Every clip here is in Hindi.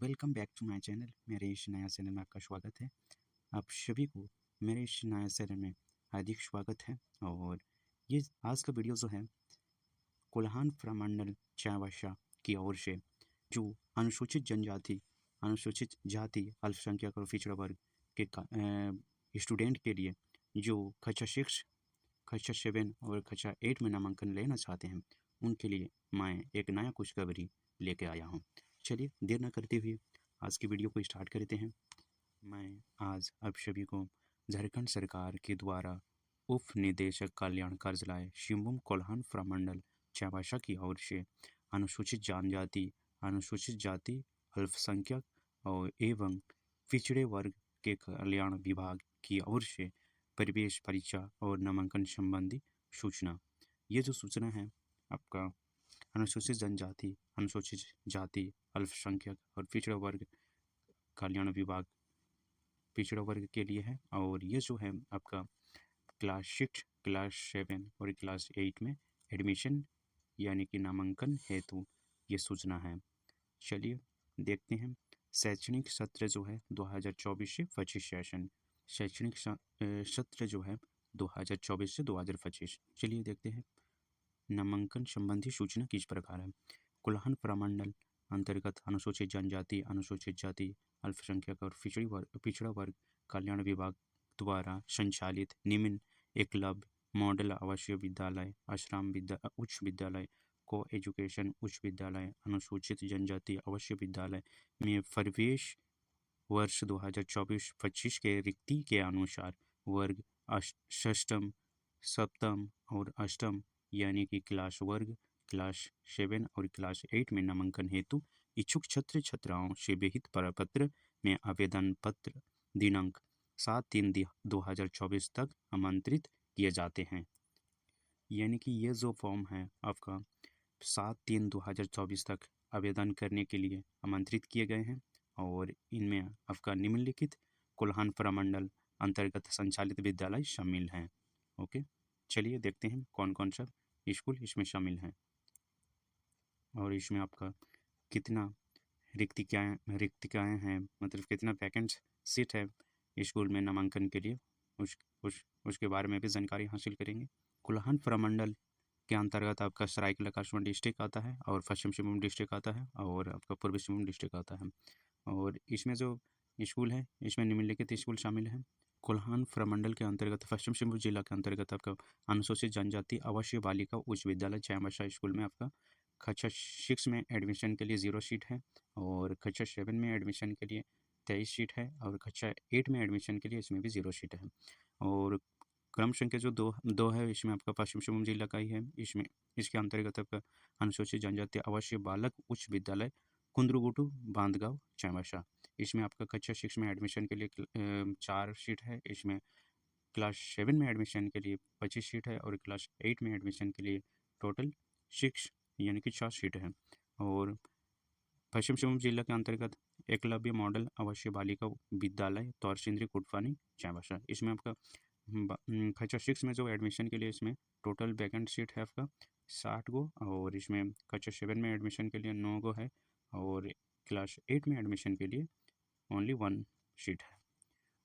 Welcome back to my channel. मेरे इस नया चैनल में आपका स्वागत है। आप सभी को मेरे इस नया चैनल में हार्दिक स्वागत है। और ये आज का वीडियो जो है कोल्हान प्रमंडल चाईबासा की ओर से जो अनुसूचित जनजाति, अनुसूचित जाति, अल्पसंख्यक और पिछड़ा वर्ग के स्टूडेंट के लिए जो कक्षा 6, कक्षा 7 और कक्षा 8 में नामांकन लेना चाहते हैं उनके लिए मैं एक नया खुशखबरी लेके आया हूँ। चलिए देर न करते हुए आज की वीडियो को स्टार्ट करते हैं। मैं आज आप सभी को झारखंड सरकार के द्वारा उप निदेशक कल्याण कार्यालय शिवम कोल्हान प्रमंडल चाईबासा की ओर से अनुसूचित जनजाति, अनुसूचित जाति, अल्पसंख्यक और एवं पिछड़े वर्ग के कल्याण विभाग की ओर से प्रवेश परीक्षा और नामांकन संबंधी सूचना। ये जो सूचना है आपका अनुसूचित जनजाति, अनुसूचित जाति, अल्पसंख्यक और पिछड़ा वर्ग कल्याण विभाग पिछड़ा वर्ग के लिए है। और ये जो है आपका क्लास 6, क्लास 7 और क्लास 8 में एडमिशन यानी कि नामांकन हेतु ये सूचना है। चलिए देखते हैं। शैक्षणिक सत्र जो है 2024 से 25 सेशन, शैक्षणिक सत्र जो है 2024 से 2025। चलिए देखते हैं नामांकन संबंधी सूचना किस प्रकार है। कोल्हान प्रमंडल अंतर्गत अनुसूचित जनजाति, अनुसूचित जाति, अल्पसंख्यक और पिछड़ा वर्ग कल्याण विभाग द्वारा संचालित निम्न एकलव्य मॉडल आवासीय विद्यालय, आश्रम उच्च विद्यालय, को एजुकेशन उच्च विद्यालय, अनुसूचित जनजाति आवासीय विद्यालय में प्रवेश वर्ष 2024-25 के रिक्ति के अनुसार वर्ग षष्टम, सप्तम और अष्टम यानी कि क्लास वर्ग क्लास 7 और क्लास 8 में नामांकन हेतु इच्छुक छात्र छात्राओं से विहित प्रपत्र में आवेदन पत्र दिनांक 7/3/2024 तक आमंत्रित किए जाते हैं। यानी कि ये जो फॉर्म है आपका 7/3/2024 तक आवेदन करने के लिए आमंत्रित किए गए हैं। और इनमें आपका निम्नलिखित कोल्हान प्रमंडल अंतर्गत संचालित विद्यालय शामिल हैं। ओके, चलिए देखते हैं कौन कौन सा स्कूल इसमें शामिल हैं और इसमें आपका कितना रिक्तिकाएँ हैं, मतलब कितना वैकेंट सीट है स्कूल में नामांकन के लिए, उसके बारे में भी जानकारी हासिल करेंगे। कोल्हान प्रमंडल के अंतर्गत आपका सरायकेला खरसावां डिस्ट्रिक्ट आता है और पश्चिम सिंहभूम डिस्ट्रिक्ट आता है और आपका पूर्वी सिंहभूम डिस्ट्रिक्ट आता है। और इसमें जो स्कूल है इसमें निम्नलिखित स्कूल शामिल हैं। कोल्हान प्रमंडल के अंतर्गत पश्चिम सिंहभूम जिला के अंतर्गत आपका अनुसूचित जनजाति आवासीय बालिका उच्च विद्यालय चाईबासा स्कूल में आपका कक्षा 6 में एडमिशन के लिए 0 सीट है और कक्षा 7 में एडमिशन के लिए 23 सीट है और कक्षा 8 में एडमिशन के लिए इसमें भी 0 सीट है। और क्रम संख्या जो दो है इसमें आपका पश्चिम सिंहभूम जिला का ही है। इसमें इसके अंतर्गत आपका अनुसूचित जनजाति आवासीय बालक उच्च विद्यालय कुंद्रुगुटू बांधगांव चाईबासा, इसमें आपका कक्षा 6 में एडमिशन के लिए 4 सीट है। इसमें क्लास 7 में एडमिशन के लिए 25 सीट है और क्लास 8 में एडमिशन के लिए टोटल 6 यानी कि 4 सीट है। और पश्चिम सिंहभूम जिला के अंतर्गत एकलव्य मॉडल आवासीय बालिका विद्यालय तौरसिंद्री कुटपानी चाईबासा, इसमें आपका कक्षा 6 में जो एडमिशन के लिए इसमें टोटल वैकेंट सीट है आपका 60 गो और इसमें कक्षा 7 में एडमिशन के लिए 9 गो है और क्लास 8 में एडमिशन के लिए ओनली 1 सीट है।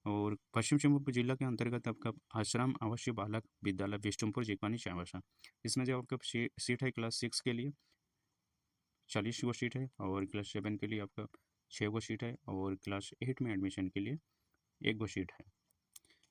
और पश्चिम सिंहभूम जिला के अंतर्गत आपका आश्रम आवासीय बालक विद्यालय बिष्टुमपुर जिकवानी चाईबासा, इसमें जो आपका सीट है क्लास 6 के लिए 40 गो सीट है और क्लास 7 के लिए आपका 6 गो सीट है और क्लास 8 में एडमिशन के लिए 1 गो सीट है।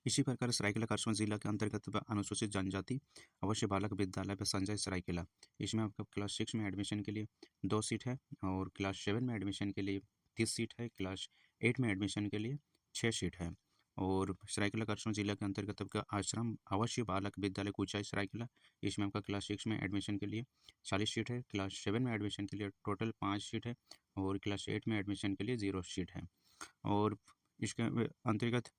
इसी प्रकार सरायकेला खरसावां जिला के अंतर्गत अनुसूचित जनजाति अवश्य बालक विद्यालय पर संजय सरायकेला, इसमें आपका क्लास 6 में एडमिशन के लिए 2 सीट है और क्लास 7 में एडमिशन के लिए 30 सीट है, क्लास 8 में एडमिशन के लिए 6 सीट है। और सरायकेला खरसावां जिला के अंतर्गत आपका आश्रम आवासीय बालक विद्यालय कुचाई सरायकेला, इसमें आपका क्लास 6 में एडमिशन के लिए 40 सीट है, क्लास 7 में एडमिशन के लिए टोटल 5 सीट है और क्लास 8 में एडमिशन के लिए 0 सीट है। और इसके अंतर्गत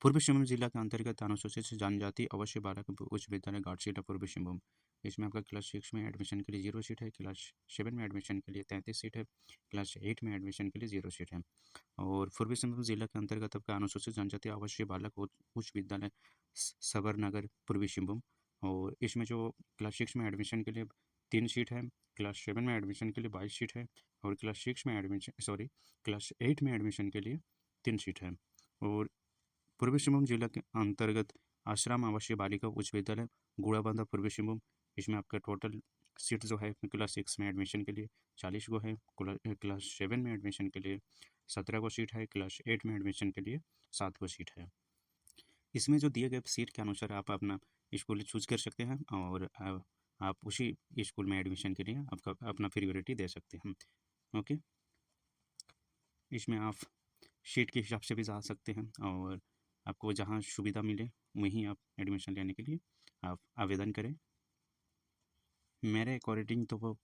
पूर्वी सिंहभूम जिला के अंतर्गत अनुसूचित जनजाति अवश्य बालक उच्च विद्यालय घाटशिला पूर्वी सिंहभूम, इसमें आपका क्लास 6 में एडमिशन के लिए 0 सीट है, क्लास 7 में एडमिशन के लिए 33 सीट है, क्लास 8 में एडमिशन के लिए 0 सीट है। और पूर्वी सिंहभूम जिला के अंतर्गत आपका अनुसूचित जनजाति आवासीय बालक उच्च विद्यालय सबर नगर पूर्वी सिंहभूम, और इसमें जो क्लास 6 में एडमिशन के लिए 3 सीट है। क्लास 7 में एडमिशन के लिए 22 सीट है और क्लास 8 में एडमिशन के लिए 3 सीट है। और पूर्वी सिंहभूम जिला के अंतर्गत आश्रम आवासीय बालिका उच्च विद्यालय गुड़ाबांधा पूर्वी सिंहभूम, इसमें आपका टोटल सीट जो है क्लास 6 में एडमिशन के लिए 40 गो है, क्लास 7 में एडमिशन के लिए 17 गो सीट है, क्लास 8 में एडमिशन के लिए 7 गो सीट है। इसमें जो दिए गए सीट के अनुसार आप अपना स्कूल चूज कर सकते हैं और आप उसी स्कूल में एडमिशन के लिए आपका अपना प्रियोरिटी दे सकते हैं। ओके, इसमें आप सीट के हिसाब से भी जा सकते हैं और आपको जहाँ सुविधा मिले वहीं आप एडमिशन लेने के लिए आप आवेदन करें। मेरे अकॉर्डिंग तो वो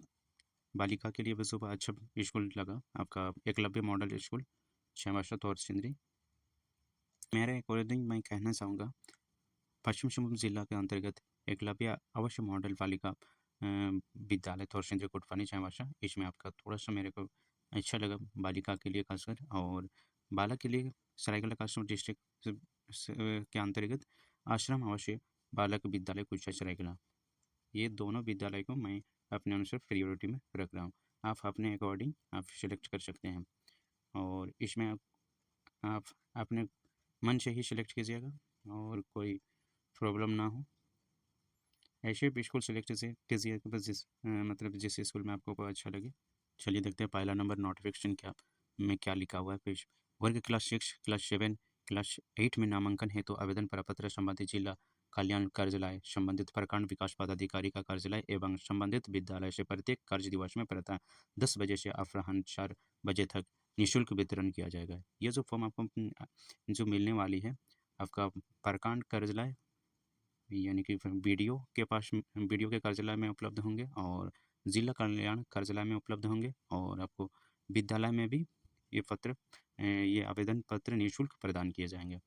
बालिका के लिए बस अच्छा स्कूल लगा आपका एकलव्य मॉडल स्कूल छायावासा तौर सिंदरी। मेरे अकॉर्डिंग मैं कहना चाहूँगा पश्चिम सिंहभूम जिला के अंतर्गत एकलव्य आवासीय मॉडल बालिका विद्यालय तौर सिंदरी कोटपानी छायावासा, इसमें आपका थोड़ा सा मेरे को अच्छा लगा बालिका के लिए खासकर, और बालक के लिए सरायकेला खारसूवां डिस्ट्रिक्ट के अंतर्गत आश्रम आवासीय बालक विद्यालय कुचा सरायकेला, ये दोनों विद्यालय को मैं अपने अनुसार प्रायोरिटी में रख रहा हूँ। आप अपने अकॉर्डिंग आप सिलेक्ट कर सकते हैं और इसमें आप अपने मन से ही सिलेक्ट कीजिएगा और कोई प्रॉब्लम ना हो। ऐसे भी स्कूल सिलेक्ट से कीजिएगा बस मतलब जिस स्कूल में आपको अच्छा लगे। चलिए देखते हैं पहला नंबर नोटिफिकेशन क्या में क्या लिखा हुआ है पेज। वर्ग क्लास 6 क्लास 7 क्लास 8 में नामांकन हेतु आवेदन प्रपत्र संबंधित जिला कल्याण कार्यालय संबंधित प्रखंड विकास पदाधिकारी का कार्यालय एवं संबंधित विद्यालय से प्रत्येक कार्य दिवस में प्रातः 10 बजे से अपराह्न 4 बजे तक निःशुल्क वितरण किया जाएगा। ये जो फॉर्म आपको जो मिलने वाली है आपका प्रखंड कार्यालय यानी कि वीडियो के पास वीडियो के कार्यालय में उपलब्ध होंगे और जिला कल्याण कार्यालय में उपलब्ध होंगे और आपको विद्यालय में भी ये आवेदन पत्र निःशुल्क प्रदान किए जाएंगे।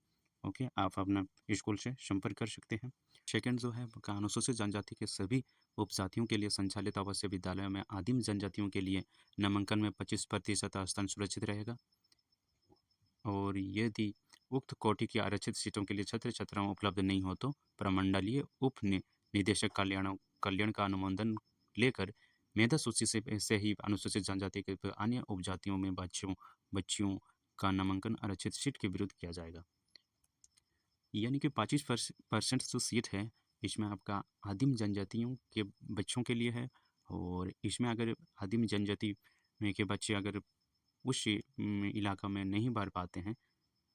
ओके, आप अपना स्कूल से संपर्क कर सकते हैं। सेकंड जो है अनुसूचित जनजाति के सभी उपजातियों के लिए संचालित आवासीय विद्यालयों में आदिम जनजातियों के लिए नामांकन में 25% स्थान सुरक्षित रहेगा और यदि उक्त कोटि की आरक्षित सीटों के लिए छात्र छात्राओं उपलब्ध नहीं हो तो प्रमंडलीय उप निदेशक कल्याण का अनुमोदन लेकर मेधा सूची से ही अनुसूचित जनजाति के अन्य उपजातियों में बच्चियों का नामांकन आरक्षित सीट के विरुद्ध किया जाएगा। यानी कि 25% जो सीट है इसमें आपका आदिम जनजातियों के बच्चों के लिए है और इसमें अगर आदिम जनजाति के बच्चे अगर उस इलाका में नहीं भर पाते हैं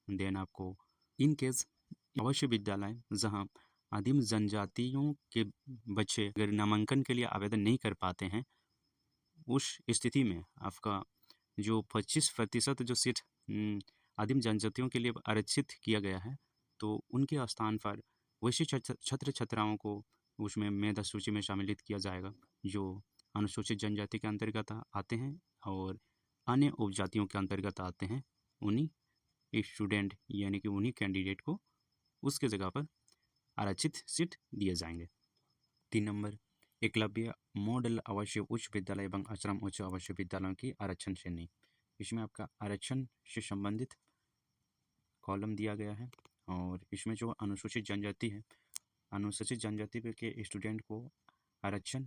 देन आपको इन केस अवश्य विद्यालय जहां आदिम जनजातियों के बच्चे अगर नामांकन के लिए आवेदन नहीं कर पाते हैं उस स्थिति में आपका जो 25% जो सीट आदिम जनजातियों के लिए आरक्षित किया गया है तो उनके स्थान पर वैसे छात्र छात्राओं को उसमें मेधा सूची में शामिलित किया जाएगा जो अनुसूचित जनजाति के अंतर्गत आते हैं और अन्य उपजातियों के अंतर्गत आते हैं। उन्हीं स्टूडेंट यानी कि उन्हीं कैंडिडेट को उसके जगह पर आरक्षित सीट दिए जाएंगे। 3 नंबर एकलव्य मॉडल आवासीय उच्च विद्यालय एवं आश्रम उच्च आवासीय विद्यालयों की आरक्षण श्रेणी, इसमें आपका आरक्षण से संबंधित कॉलम दिया गया है और इसमें जो अनुसूचित जनजाति है अनुसूचित जनजाति के स्टूडेंट को आरक्षण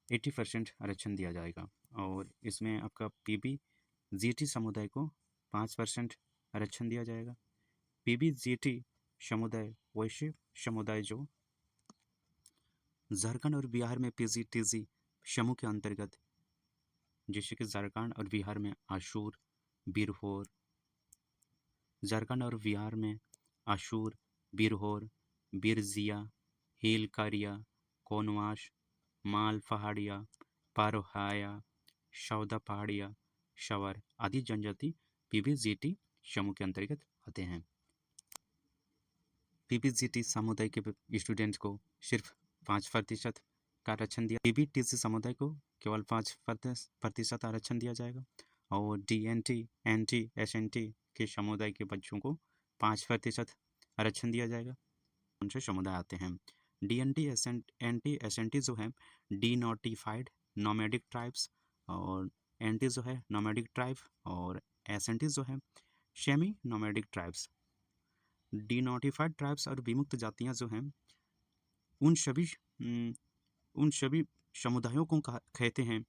80% आरक्षण दिया जाएगा और इसमें आपका PBGT समुदाय को 5% आरक्षण दिया जाएगा। PBGT समुदाय वैश्य समुदाय जो झारखंड और बिहार में PGTG समूह के अंतर्गत जैसे कि झारखंड और बिहार में आशूर बिरहोर झारखंड और बिहार में आशूर बिरहोर बिरजिया हिलकारिया कोनवाश माल पहाड़िया पारोहाया सौदा पहाड़िया शवर आदि जनजाति PBGT समूह के अंतर्गत आते हैं। PBGT समुदाय के स्टूडेंट्स को सिर्फ 5% का आरक्षण दिया, PBTC समुदाय को केवल 5% आरक्षण दिया जाएगा और DNT NT SNT के समुदाय के बच्चों को 5% आरक्षण दिया जाएगा। उनसे समुदाय आते हैं DNT NT SNT जो है डिनोटिफाइड नोमैडिक ट्राइब्स और NT जो है नोमैडिक ट्राइब और SNT जो है semi nomadic tribes. Denotified tribes और विमुक्त जातियां जो हैं उन सभी समुदायों को कहते हैं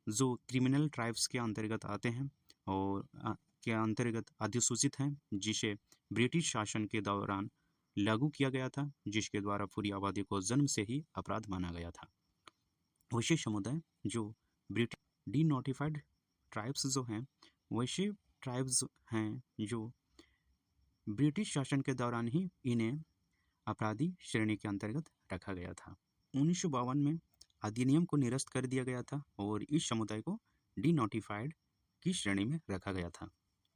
जो क्रिमिनल ट्राइब्स के अंतर्गत आते हैं और के अंतर्गत अधिसूचित हैं, जिसे ब्रिटिश शासन के दौरान लागू किया गया था, जिसके द्वारा पूरी आबादी को जन्म से ही अपराध माना गया था। वैसे समुदाय जो ब्रिटिश डी नोटिफाइड ट्राइब्स जो हैं, वैसे ट्राइब्स हैं जो ब्रिटिश शासन के दौरान ही इन्हें अपराधी श्रेणी के अंतर्गत रखा गया था। 1952 में अधिनियम को निरस्त कर दिया गया था और इस समुदाय को डी नोटिफाइड की श्रेणी में रखा गया था।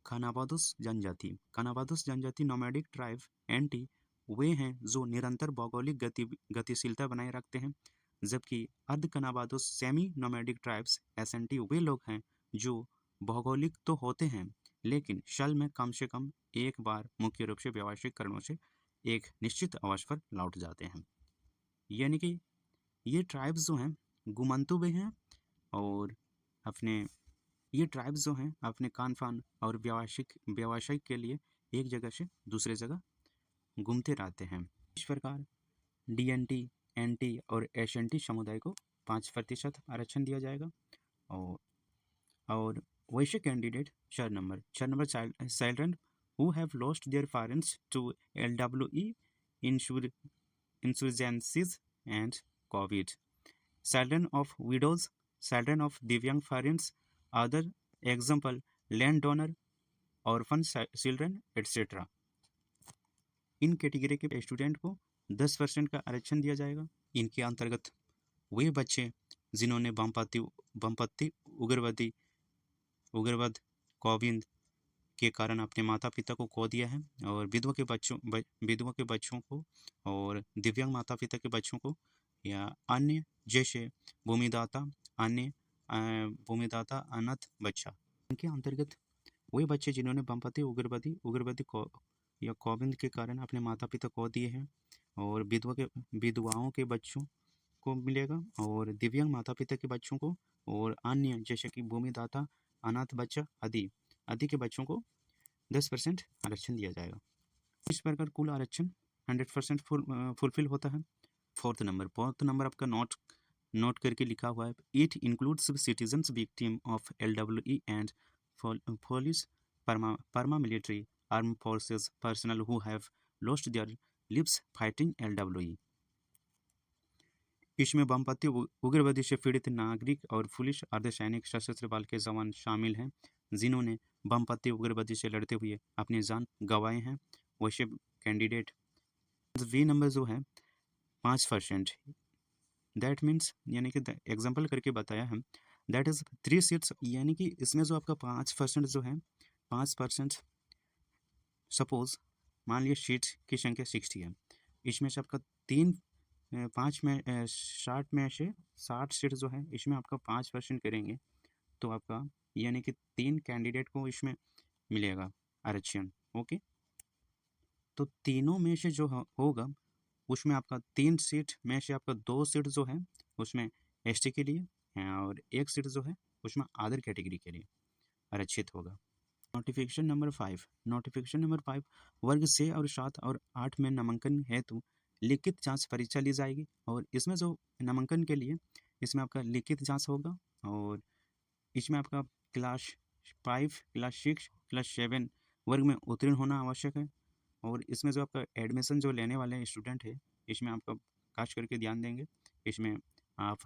खानावादोस जनजाति। खानावादोस जनजाति नोमैडिक ट्राइब एंटी वे हैं जो निरंतर भौगोलिक गतिशीलता बनाए रखते हैं, जबकि अर्ध कनावादोस सेमी नोमैडिक ट्राइब्स एसएनटी वे लोग हैं जो भौगोलिक तो होते हैं लेकिन साल में कम से कम एक बार मुख्य रूप से व्यावसायिक कारणों से एक निश्चित आवास पर लौट जाते हैं। यानी कि ये ट्राइब्स जो हैं गुमंतु भी हैं और अपने ये ट्राइब्स जो हैं अपने खान पान और व्यावसायिक के लिए एक जगह से दूसरे जगह घूमते रहते हैं। इस प्रकार डीएनटी, एनटी और एसएनटी समुदाय को 5% आरक्षण दिया जाएगा। और वैसे candidate 4 number children who have lost their parents to LWE insurgencies and COVID, children of widows, children of दिव्यांग parents, other example landowner, orphan children etc. इन कैटेगरी के स्टूडेंट को 10% का आरक्षण दिया जाएगा। इनके अंतर्गत वे बच्चे जिन्होंने वामपंथी उग्रवाद कोविंद के कारण अपने माता पिता को खो दिया है और विधवा के बच्चों को और दिव्यांग माता पिता के बच्चों को या अन्य जैसे भूमिदाता अनाथ बच्चा, इनके अंतर्गत वही बच्चे जिन्होंने वामपंथी उग्रवादी या कोविंद के कारण अपने माता पिता खो दिए हैं और विधवाओं के बच्चों को मिलेगा और दिव्यांग माता पिता के बच्चों को और अन्य जैसे कि भूमिदाता अनाथ बच्चा आदि के बच्चों को 10% आरक्षण दिया जाएगा। इस प्रकार कुल आरक्षण 100% फुलफिल होता है। फोर्थ नंबर आपका नोट करके लिखा हुआ है। It includes citizens victim of LWE and police paramilitary armed forces personnel who have lost their lives fighting LWE। इसमें वामपंथी उग्रवादी से पीड़ित नागरिक और पुलिस अर्धसैनिक सशस्त्र बल के जवान शामिल हैं जिन्होंने वामपंथी उग्रवादी से लड़ते हुए अपनी जान गंवाए हैं। वैसे कैंडिडेट वी नंबर जो है 5%, दैट मीन्स यानी कि एग्जाम्पल करके बताया है, दैट इज 3 सीट्स। यानी कि इसमें जो आपका 5% जो है 5%, सपोज मान लिया सीट की संख्या 60 है, इसमें से आपका 60 में से 60 सीट जो है इसमें आपका 5% करेंगे तो आपका यानी कि 3 कैंडिडेट को इसमें मिलेगा आरक्षण। ओके, तो तीनों में से जो होगा उसमें आपका 3 सीट में से आपका 2 सीट जो है उसमें एसटी के लिए और 1 सीट जो है उसमें अदर कैटेगरी के लिए आरक्षित होगा। नोटिफिकेशन नंबर 5 वर्ग 6 और 7 और 8 में नामांकन हेतु लिखित जांच परीक्षा ली जाएगी और इसमें जो नामांकन के लिए इसमें आपका लिखित जांच होगा और इसमें आपका क्लास 5, क्लास 6, क्लास 7 वर्ग में उत्तीर्ण होना आवश्यक है और इसमें जो आपका एडमिशन जो लेने वाले स्टूडेंट है इसमें आपका खास करके ध्यान देंगे। इसमें आप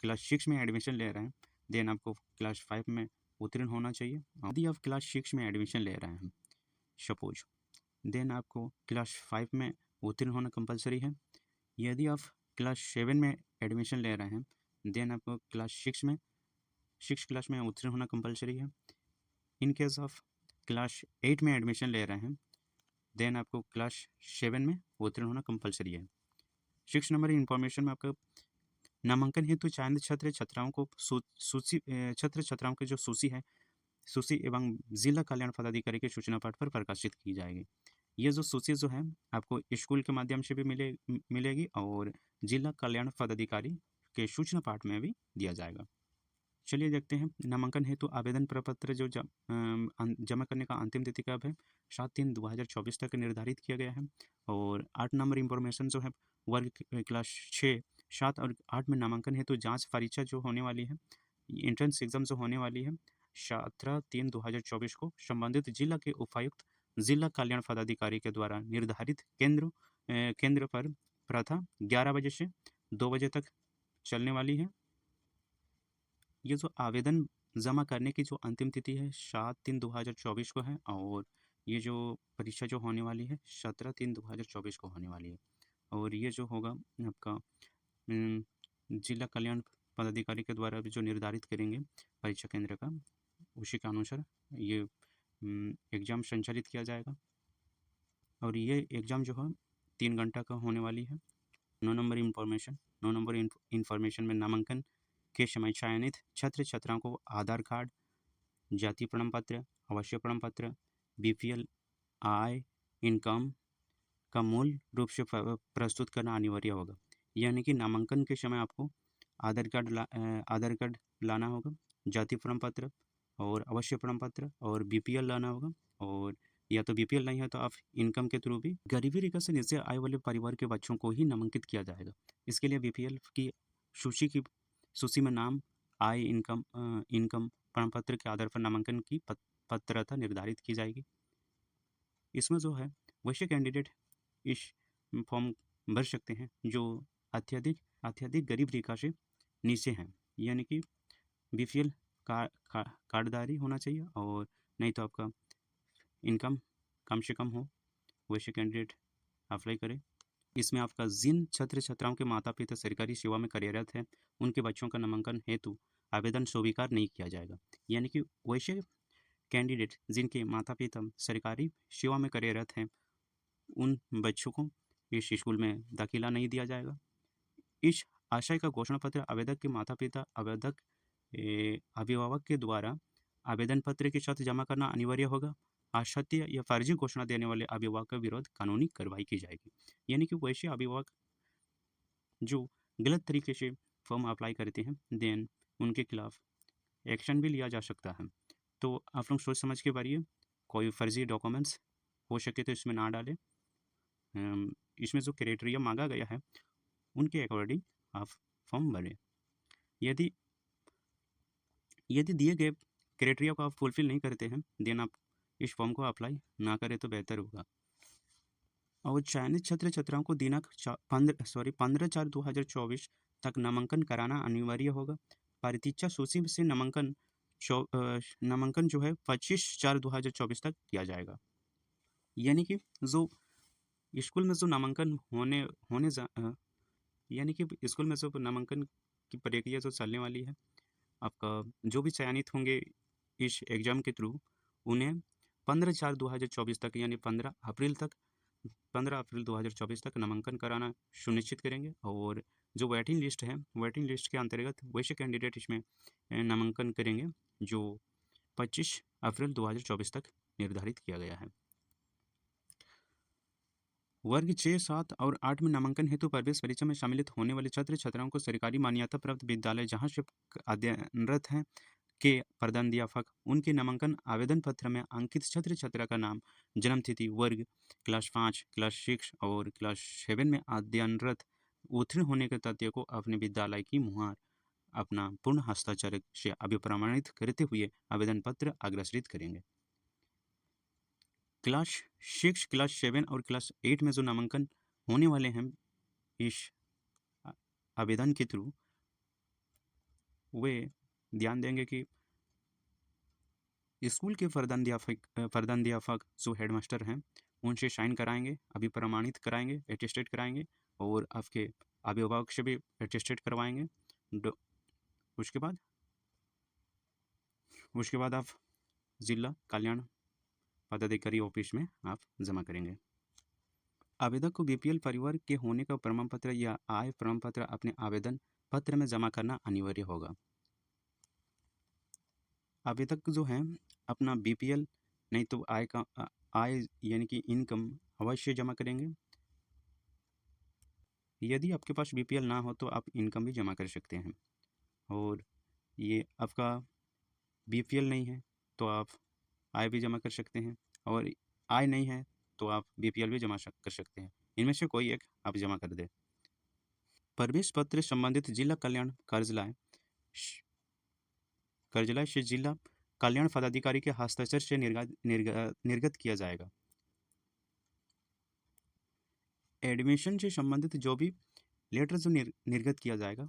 क्लास 6 में एडमिशन ले रहे हैं देन आपको क्लास 5 में उत्तीर्ण होना चाहिए। यदि आप क्लास 6 में एडमिशन ले रहे हैं सपोज, देन आपको क्लास 5 में उत्तीर्ण होना कंपलसरी है। यदि आप क्लास 7 में एडमिशन ले रहे हैं देन आपको क्लास 6 क्लास में उत्तीर्ण होना कंपलसरी है। इन केस ऑफ क्लास 8 में एडमिशन ले रहे हैं देन आपको क्लास 7 में उत्तीर्ण होना कंपलसरी है। 6 नंबर इन्फॉर्मेशन में आपका नामांकन हेतु चयनित छात्राओं को छात्राओं की जो सूची एवं जिला कल्याण पदाधिकारी के सूचना पट पर प्रकाशित की जाएगी। ये जो सूची जो है आपको स्कूल के माध्यम से भी मिलेगी और जिला कल्याण पदाधिकारी के सूचना पाठ में भी दिया जाएगा। चलिए देखते हैं नामांकन हेतु आवेदन प्रपत्र जो जमा करने का अंतिम तिथि कब है, 7/3/2024 तक निर्धारित किया गया है। और 8 नंबर इंफॉर्मेशन जो है वर्ग क्लास 6 7 और 8 में नामांकन हेतु जांच परीक्षा जो होने वाली है, एंट्रेंस एग्जाम जो होने वाली है 17/3/2024 को संबंधित जिला के उपायुक्त जिला कल्याण पदाधिकारी के द्वारा निर्धारित केंद्र पर प्रातः 11 बजे से 2 बजे तक चलने वाली है। ये जो आवेदन जमा करने की जो अंतिम तिथि है 7/3/2024 को है, और ये जो परीक्षा जो होने वाली है 17/3/2024 को होने वाली है। और ये जो होगा आपका जिला कल्याण पदाधिकारी के द्वारा भी जो निर्धारित करेंगे परीक्षा केंद्र का, उसी के अनुसार ये एग्ज़ाम संचालित किया जाएगा। और ये एग्ज़ाम जो है 3 घंटा का होने वाली है। 9 नंबर इन्फॉर्मेशन में नामांकन के समय चयनित छात्र छात्राओं को आधार कार्ड, जाति प्रमाण पत्र, आवासीय प्रमाण पत्र, बीपीएल, आय, इनकम का मूल रूप से प्रस्तुत करना अनिवार्य होगा। यानी कि नामांकन के समय आपको आधार कार्ड लाना होगा, जाति प्रमाण पत्र और आवासीय प्रमाण पत्र और बीपीएल लाना होगा। और या तो बीपीएल नहीं है तो आप इनकम के थ्रू भी, गरीबी रेखा से नीचे आय वाले परिवार के बच्चों को ही नामांकित किया जाएगा। इसके लिए बीपीएल की सूची में नाम, आय, इनकम प्रमाण पत्र के आधार पर नामांकन की पात्रता निर्धारित की जाएगी। इसमें जो है वैसे कैंडिडेट इस फॉर्म भर सकते हैं जो अत्यधिक गरीब रेखा से नीचे हैं, यानी कि बीपीएल कार्डधारी होना चाहिए, और नहीं तो आपका इनकम कम से कम हो, वैसे कैंडिडेट अप्लाई करें। इसमें आपका जिन छात्र छात्राओं के माता पिता सरकारी सेवा में कार्यरत हैं उनके बच्चों का नामांकन हेतु आवेदन स्वीकार नहीं किया जाएगा। यानी कि वैसे कैंडिडेट जिनके माता पिता सरकारी सेवा में कार्यरत हैं उन बच्चों को इस स्कूल में दाखिला नहीं दिया जाएगा। इस आशय का घोषणा पत्र आवेदक के माता पिता अभिभावक के द्वारा आवेदन पत्र के साथ जमा करना अनिवार्य होगा। असत्य या फर्जी घोषणा देने वाले अभिभावक का विरोध कानूनी कार्रवाई की जाएगी। यानी कि वैसे अभिभावक जो गलत तरीके से फॉर्म अप्लाई करते हैं देन उनके खिलाफ एक्शन भी लिया जा सकता है। तो आप लोग सोच समझ के भरिए, कोई फर्जी डॉक्यूमेंट्स हो सके तो इसमें ना डालें। इसमें जो क्राइटेरिया मांगा गया है उनके अकॉर्डिंग आप फॉर्म भरें। यदि दिए गए क्राइटेरिया को आप फुलफिल नहीं करते हैं देन आप इस फॉर्म को अप्लाई ना करें तो बेहतर होगा। और चयनित छात्र छात्राओं को दिनांक 15/4/2024 तक नामांकन कराना अनिवार्य होगा। परीक्षा सूची से नामांकन जो है 25/4/2024 तक किया जाएगा। यानी कि जो स्कूल में जो नामांकन यानी कि स्कूल में जो नामांकन की प्रक्रिया जो चलने वाली है, आपका जो भी चयनित होंगे इस एग्ज़ाम के थ्रू उन्हें 15/4/2024 तक यानी 15 अप्रैल 2024 तक नामांकन कराना सुनिश्चित करेंगे। और जो वेटिंग लिस्ट है, वेटिंग लिस्ट के अंतर्गत वैसे कैंडिडेट इसमें नामांकन करेंगे जो 25 अप्रैल 2024 तक निर्धारित किया गया है। वर्ग 6, 7 और 8 में नामांकन हेतु प्रवेश परीक्षा में सम्मिलित होने वाले छात्र छात्राओं को सरकारी मान्यता प्राप्त विद्यालय जहां से अध्ययनरत हैं के प्रधानाध्यापक उनके नामांकन आवेदन पत्र में अंकित छात्र छात्रा का नाम, जन्म तिथि, वर्ग, क्लास 5, क्लास 6 और क्लास 7 में अध्ययनरत उत्तीर्ण होने के तथ्य को अपने विद्यालय की मुहर अपना पूर्ण हस्ताक्षर से अभिप्रमाणित करते हुए आवेदन पत्र अग्रसरित करेंगे। क्लास 6, क्लास 7 और क्लास 8 में जो नामांकन होने वाले हैं इस आवेदन के थ्रू, वे ध्यान देंगे कि स्कूल के प्रधानाध्यापक जो हेडमास्टर हैं उनसे साइन कराएंगे, अभिप्रमाणित कराएंगे, अटेस्टेड कराएंगे, और आपके अभिभावक से भी अटेस्टेड करवाएंगे। उसके बाद आप जिला कल्याण पदाधिकारी ऑफिस में आप जमा करेंगे। आवेदक को बीपीएल परिवार के होने का प्रमाण पत्र या आय प्रमाण पत्र अपने आवेदन पत्र में जमा करना अनिवार्य होगा। आवेदक जो है अपना बीपीएल नहीं तो आय यानी कि इनकम अवश्य जमा करेंगे। यदि आपके पास बीपीएल ना हो तो आप इनकम भी जमा कर सकते हैं। और ये आपका बीपीएल नहीं है तो आप आय भी जमा कर सकते हैं, और आय नहीं है तो आप बीपीएल भी जमा कर सकते हैं। इनमें से कोई एक आप जमा कर दें। प्रवेश पत्र संबंधित जिला कल्याण कार्यालय से जिला कल्याण पदाधिकारी के हस्ताक्षर से निर्गत किया जाएगा। एडमिशन से संबंधित जो भी लेटर जो निर्गत किया जाएगा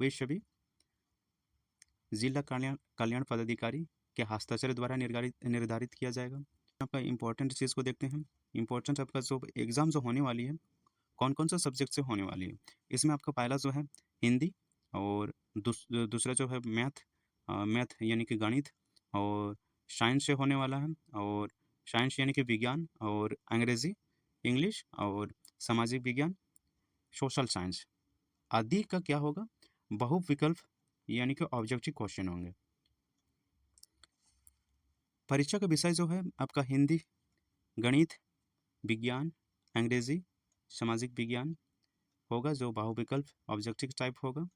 वे सभी जिला कल्याण पदाधिकारी के हस्ताक्षर द्वारा निर्धारित किया जाएगा। आपका इंपॉर्टेंट चीज़ को देखते हैं। इंपॉर्टेंट आपका जो एग्ज़ाम जो होने वाली है कौन कौन सा सब्जेक्ट से होने वाली है। इसमें आपका पहला जो है हिंदी और दूसरा जो है मैथ यानी कि गणित और साइंस से होने वाला है, और साइंस यानी कि विज्ञान और अंग्रेजी, इंग्लिश और सामाजिक विज्ञान, सोशल साइंस आदि का क्या होगा, बहुविकल्प यानी कि ऑब्जेक्टिव क्वेश्चन होंगे। परीक्षा का विषय जो है आपका हिंदी, गणित, विज्ञान, अंग्रेजी, सामाजिक विज्ञान होगा, जो बहुविकल्प ऑब्जेक्टिव टाइप होगा।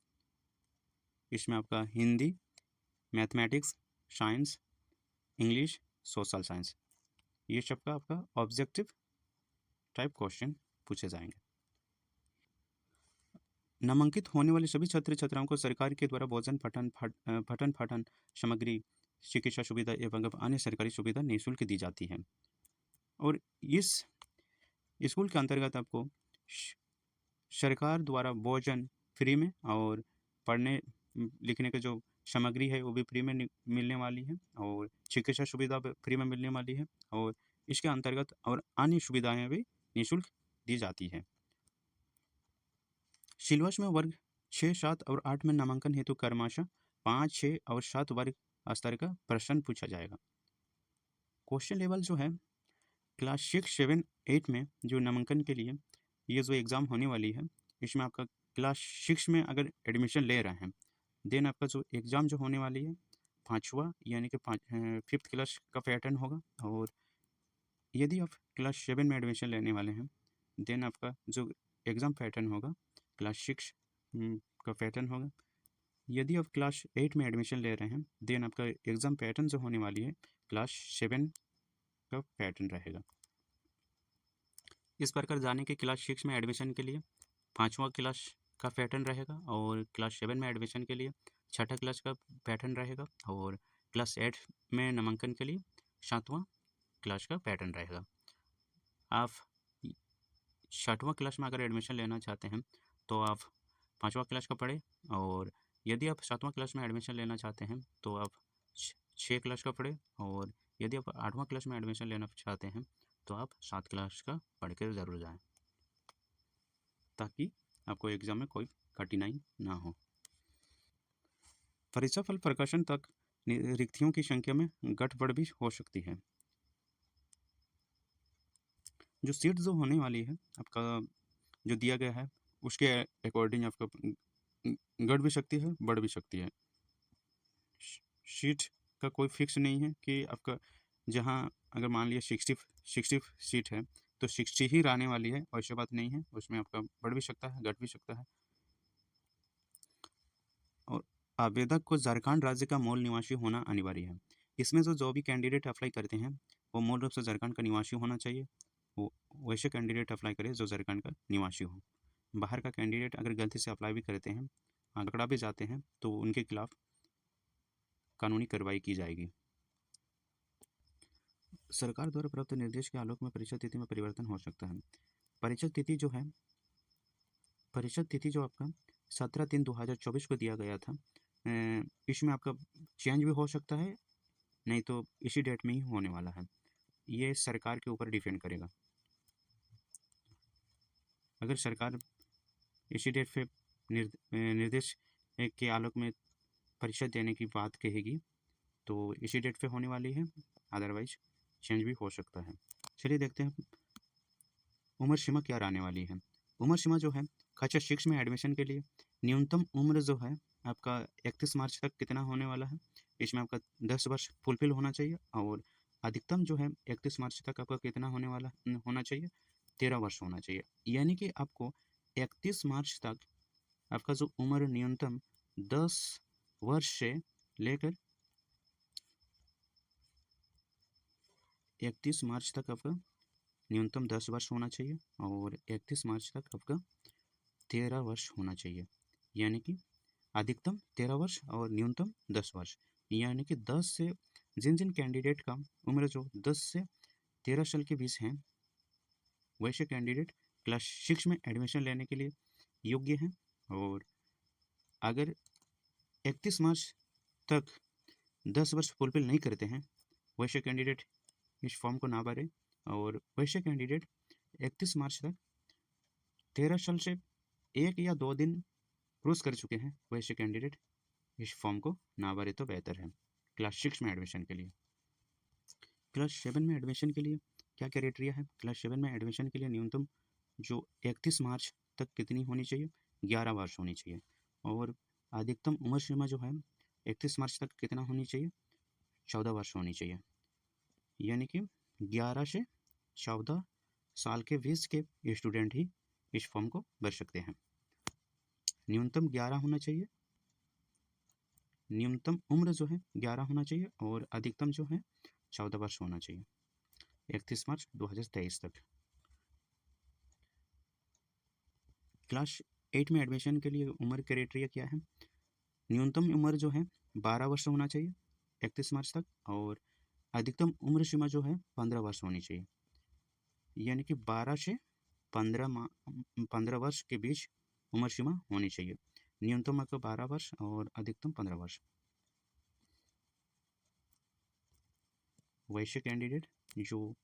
इसमें आपका Hindi, mathematics, science, English, social science ये सब का आपका ऑब्जेक्टिव टाइप क्वेश्चन पूछे जाएंगे। नामांकित होने वाले सभी छात्र छात्राओं को सरकार के द्वारा भोजन, पठन पाठन सामग्री, चिकित्सा सुविधा एवं अन्य सरकारी सुविधा निःशुल्क दी जाती है। और इस स्कूल के अंतर्गत आपको सरकार द्वारा भोजन फ्री में और पढ़ने लिखने के जो सामग्री है वो भी फ्री में मिलने वाली है, और चिकित्सा सुविधा फ्री में मिलने वाली है, और इसके अंतर्गत और अन्य सुविधाएं भी निःशुल्क दी जाती है। सिलेबस में वर्ग 6, 7 और 8 में नामांकन हेतु क्रमशः 5, 6 और 7 वर्ग स्तर का प्रश्न पूछा जाएगा। क्वेश्चन लेवल जो है क्लास 6, 7, 8 में जो नामांकन के लिए ये जो एग्ज़ाम होने वाली है, इसमें आपका क्लास 6 में अगर एडमिशन ले रहे हैं, देन आपका जो एग्ज़ाम जो होने वाली है 5वां यानी कि 5th क्लास का पैटर्न होगा। और यदि आप क्लास 7 में एडमिशन लेने वाले हैं, देन आपका जो एग्ज़ाम पैटर्न होगा क्लास 6 का पैटर्न होगा। यदि आप क्लास 8 में एडमिशन ले रहे हैं, देन आपका एग्ज़ाम पैटर्न जो होने वाली है क्लास 7 का पैटर्न रहेगा। इस प्रकार जाने के क्लास 6 में एडमिशन के लिए 5वां क्लास का पैटर्न रहेगा, और क्लास 7 में एडमिशन के लिए 6ठा क्लास का पैटर्न रहेगा, और क्लास 8 में नामांकन के लिए 7वां क्लास का पैटर्न रहेगा। आप 6वां क्लास में अगर एडमिशन लेना चाहते हैं तो आप 5वां क्लास का पढ़ें, और यदि आप 7वां क्लास में एडमिशन लेना चाहते हैं तो आप 6 क्लास का पढ़ें, और यदि आप 8वां क्लास में एडमिशन लेना चाहते हैं तो आप 7 क्लास का पढ़ कर ज़रूर जाएं, ताकि आपको एग्ज़ाम में कोई कठिनाई ना हो। परीक्षा फल प्रकाशन तक रिक्तियों की संख्या में गड़बड़ भी हो सकती है। जो सीट जो होने वाली है आपका जो दिया गया है उसके अकॉर्डिंग आपका घट भी सकती है, बढ़ भी सकती है। सीट का कोई फिक्स नहीं है कि आपका जहाँ अगर मान लिया 60 सीट है तो 60 ही रहने वाली है, ऐसी बात नहीं है। उसमें आपका बढ़ भी सकता है, घट भी सकता है। और आवेदक को झारखंड राज्य का मूल निवासी होना अनिवार्य है। इसमें जो भी कैंडिडेट अप्लाई करते हैं वो मूल रूप से झारखंड का निवासी होना चाहिए। वो वैसे कैंडिडेट अप्लाई करें जो झारखंड का निवासी हो। बाहर का कैंडिडेट अगर गलती से अप्लाई भी करते हैं, पकड़ा भी जाते हैं, तो उनके खिलाफ कानूनी कार्रवाई की जाएगी। सरकार द्वारा प्राप्त निर्देश के आलोक में परीक्षा तिथि में परिवर्तन हो सकता है। परीक्षा तिथि जो है, परीक्षा तिथि जो आपका 17/3/2024 को दिया गया था, इसमें आपका चेंज भी हो सकता है, नहीं तो इसी डेट में ही होने वाला है। ये सरकार के ऊपर डिपेंड करेगा। अगर सरकार इसी डेट पे निर्देश के आलोक में परीक्षा देने की बात कहेगी तो इसी डेट पे होने वाली है, अदरवाइज चेंज भी हो सकता है। चलिए देखते हैं उम्र सीमा क्या रहने वाली है। उम्र सीमा जो है कक्षा 6 में एडमिशन के लिए न्यूनतम उम्र जो है आपका 31 मार्च तक कितना होने वाला है, इसमें आपका 10 वर्ष फुलफिल होना चाहिए, और अधिकतम जो है 31 मार्च तक आपका कितना होना चाहिए, 13 वर्ष होना चाहिए। यानी कि आपको 31 मार्च तक आपका जो उम्र न्यूनतम 10 वर्ष से लेकर 31 मार्च तक आपका न्यूनतम 10 वर्ष होना चाहिए, और 31 मार्च तक आपका 13 वर्ष होना चाहिए, यानी कि अधिकतम 13 वर्ष और न्यूनतम 10 वर्ष, यानी कि 10 से जिन जिन कैंडिडेट का उम्र जो 10 से 13 साल के बीच हैं, वैसे कैंडिडेट क्लास 6 में एडमिशन लेने के लिए योग्य हैं। और अगर 31 मार्च तक 10 वर्ष फुलफिल नहीं करते हैं, वैसे कैंडिडेट इस फॉर्म को ना भरें। और वैसे कैंडिडेट 31 मार्च तक 13 साल से 1 या 2 दिन क्रॉस कर चुके हैं, वैसे कैंडिडेट इस फॉर्म को ना भरे तो बेहतर है क्लास 6 में एडमिशन के लिए। क्लास 7 में एडमिशन के लिए क्या क्राइटेरिया है? क्लास 7 में एडमिशन के लिए न्यूनतम जो 31 मार्च तक कितनी होनी चाहिए? 11 वर्ष होनी चाहिए। और अधिकतम उम्र सीमा जो है 31 मार्च तक कितना होनी चाहिए? 14 वर्ष होनी चाहिए, यानी कि 11 से 14 साल के बीच के स्टूडेंट ही इस फॉर्म को भर सकते हैं। न्यूनतम 11 होना चाहिए, न्यूनतम उम्र जो है 11 होना चाहिए और अधिकतम जो है 14 वर्ष होना चाहिए 31 मार्च 2023 तक। क्लास 8 में एडमिशन के लिए उम्र क्राइटेरिया क्या है? न्यूनतम उम्र जो है 12 वर्ष होना चाहिए 31 मार्च तक, और अधिकतम उम्र सीमा जो है 15 वर्ष होनी चाहिए, यानी कि 12 से 15 वर्ष के बीच उम्र सीमा होनी चाहिए। न्यूनतम आपका 12 वर्ष और अधिकतम 15 वर्ष। वैसे कैंडिडेट जो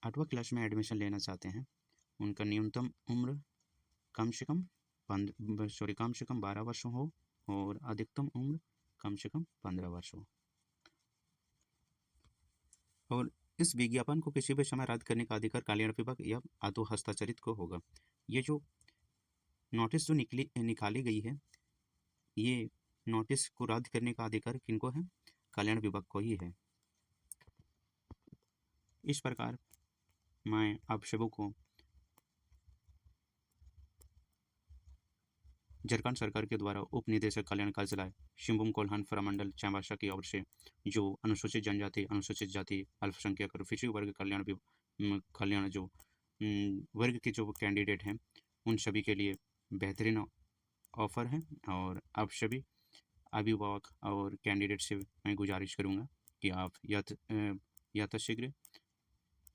8वां क्लास में एडमिशन लेना चाहते हैं, उनका न्यूनतम उम्र कम से कम 12 वर्ष हो और अधिकतम उम्र कम से कम 15 वर्ष हो। और इस विज्ञापन को किसी भी समय रद्द करने का अधिकार कल्याण विभाग या आदो हस्ताक्षरित को होगा। ये जो नोटिस जो निकाली गई है, ये नोटिस को रद्द करने का अधिकार किनको है? कल्याण विभाग को ही है। इस प्रकार मैं आप सबों को झारखंड सरकार के द्वारा उप निदेशक कल्याण कार्यालय शिवम कोल्हान प्रमंडल चांबासा की ओर से जो अनुसूचित जनजाति, अनुसूचित जाति, अल्पसंख्यक और पिछड़ी वर्ग कल्याण जो वर्ग के जो कैंडिडेट हैं, उन सभी के लिए बेहतरीन ऑफर है। और आप सभी अभिभावक और कैंडिडेट से मैं गुजारिश करूँगा कि आप यथाशीघ्र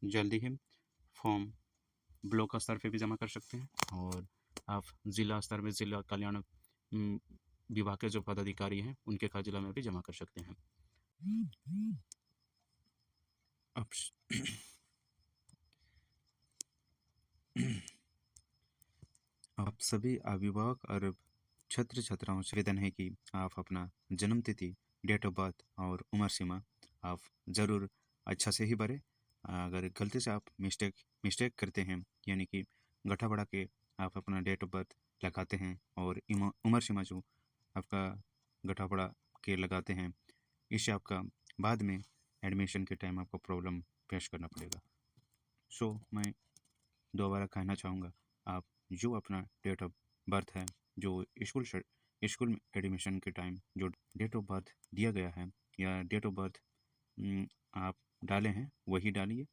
जल्दी ही फॉर्म ब्लॉक स्तर पे भी जमा कर सकते हैं और आप जिला स्तर में जिला कल्याण विभाग के जो पदाधिकारी हैं उनके कार्यालय में भी जमा कर सकते हैं। आप सभी अभिभावक और छात्र छात्राओं से निवेदन है कि आप अपना जन्म तिथि, डेट ऑफ बर्थ और उम्र सीमा आप ज़रूर अच्छा से ही भरें। अगर गलती से आप मिस्टेक करते हैं, यानी कि गठा बढ़ा के आप अपना डेट ऑफ बर्थ लगाते हैं और उम्र सीमा जो आपका गठा बढ़ा के लगाते हैं, इससे आपका बाद में एडमिशन के टाइम आपको प्रॉब्लम फेस करना पड़ेगा। सो मैं दोबारा कहना चाहूँगा, आप जो अपना डेट ऑफ बर्थ है, जो स्कूल में एडमिशन के टाइम जो डेट ऑफ बर्थ दिया गया है या डेट ऑफ बर्थ आप डाले हैं, वही डालिए।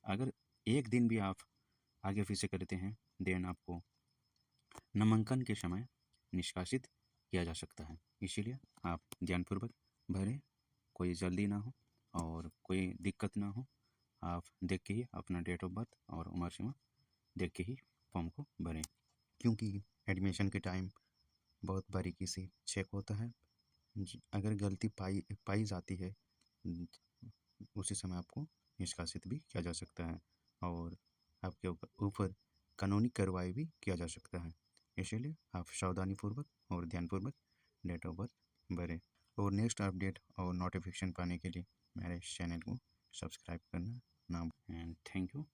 अगर एक दिन भी आप आगे पीछे करते हैं, देन आपको नामांकन के समय निष्कासित किया जा सकता है। इसीलिए आप ध्यानपूर्वक भरें, कोई जल्दी ना हो और कोई दिक्कत ना हो। आप देख के ही अपना डेट ऑफ बर्थ और उम्र सीमा देख के ही फॉर्म को भरें, क्योंकि एडमिशन के टाइम बहुत बारीकी से चेक होता है। अगर गलती पाई जाती है, उसी समय आपको निष्कासित भी किया जा सकता है और आपके ऊपर कानूनी कार्रवाई भी किया जा सकता है। इसलिए आप सावधानीपूर्वक और ध्यानपूर्वक डेट ऑफ बर्थ भरें। और नेक्स्ट अपडेट और नोटिफिकेशन पाने के लिए मेरे चैनल को सब्सक्राइब करना ना। And thank you.